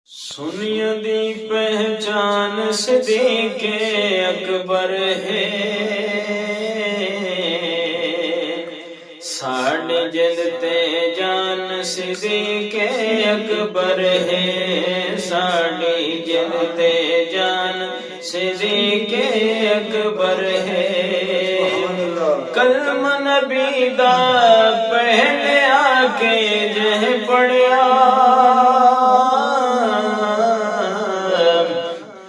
سنیا دی پہچان صدیق اکبر ہے، ساڑھے جد تے جان صدیق اکبر ہے، ساڑھے جد تے جان صدیق اکبر ہے۔ کلمہ نبی دا پہلے آکے جہ پڑیا،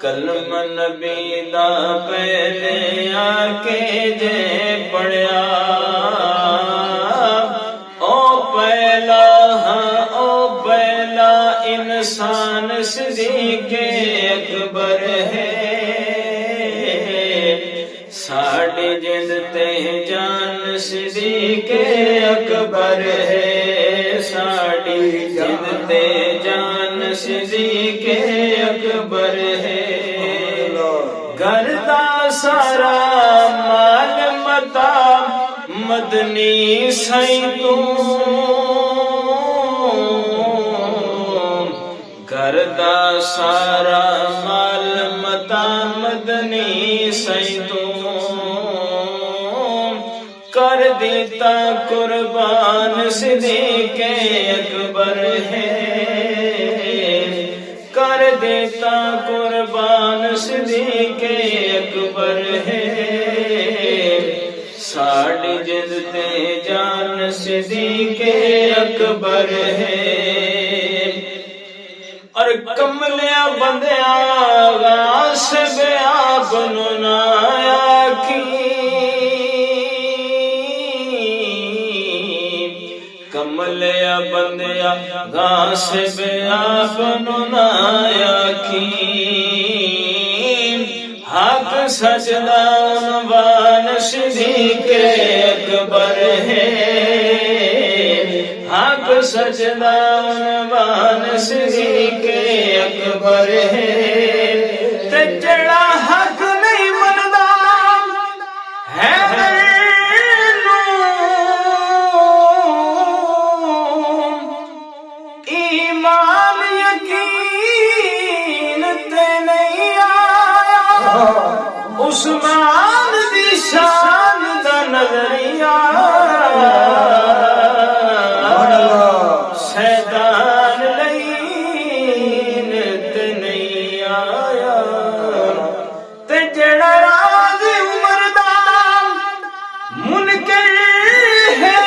کلمہ نبی دا پہلے آکے جہ پڑیا، او پہلا انسان صدیق اکبر ہے، ساڑھے جد تے جان صدیق اکبر ہے، ساڑھے جد تے جان صدیق اکبر ہے۔ گھر دا سارا مال متا مدنی سائیں تو، گھر دا سارا مال متا مدنی سائیں تو، کر دیتا قربان صدیق اکبر ہے، کر دیتا قربان صدیق اکبر ہے، ساڑھے جد تے جان صدیق اکبر ہے۔ اور کملیا بندیا غاصب آپ نایا کی، کملیا بندیا غاصب آپ نایا کی، حق سجدہ عنوان صدیق اکبر ہے، حق سجدہ عنوان صدیق اکبر ہے۔ تے جڑا حق نہیں مندا ہے ایمان یقین تے نہیں آیا، عثمان دی شان دا نظریہ شیطان لین تے نہیں آیا، تے جڑا راز عمر دا منکر ہے،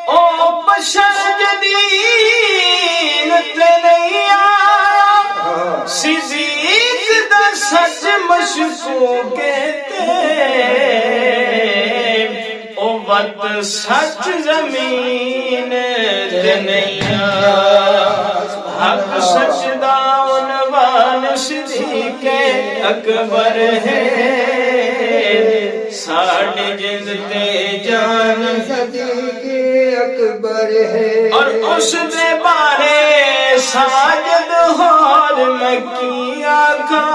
او بشر جدید تے نہیں آیا، صدیق دا سچ مشکوک تے او وقت سچ زمین تے نہیں آیا، حق سچ دا عنوان صدیق اکبر ہے، ساڑھے جد تے جان صدیق اکبر ہے۔ اور اس دے بارے ساجد ہور مکی آقا،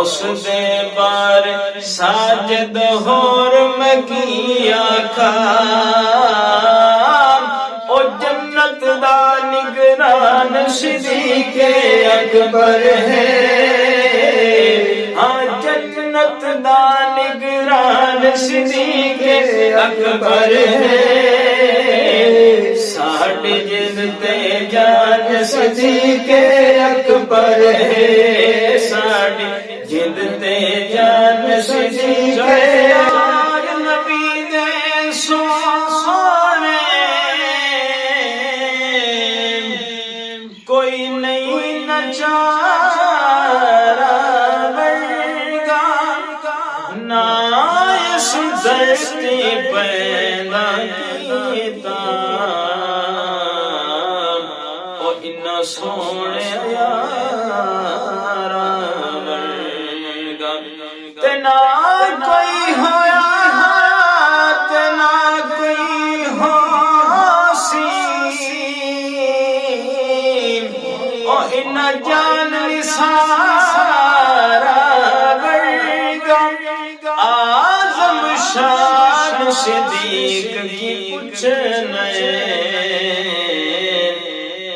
اس دے بارے ساجد ہور مکی آقا، او جنت دا نگران صدیق اکبر ہے، ہاں جنت دا نگران صدیق اکبر ہے، ساڑھے جد تے جان صدیق اکبر ہے، ساڑھے جد تے جان صدیق اکبر۔ نبی دے سونے کوئی نہیں نچارا ورگا، نہ اس دھرتی پیدا کیتا، او انہا سونے یارا ورگا، تے نہ کوئی ہویا تے نہ کوئی ہوسی، او انہا جان نثارا ورگا، آزم شان صدیق کی پوچھنے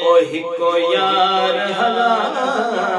اوہی کو یار ہلا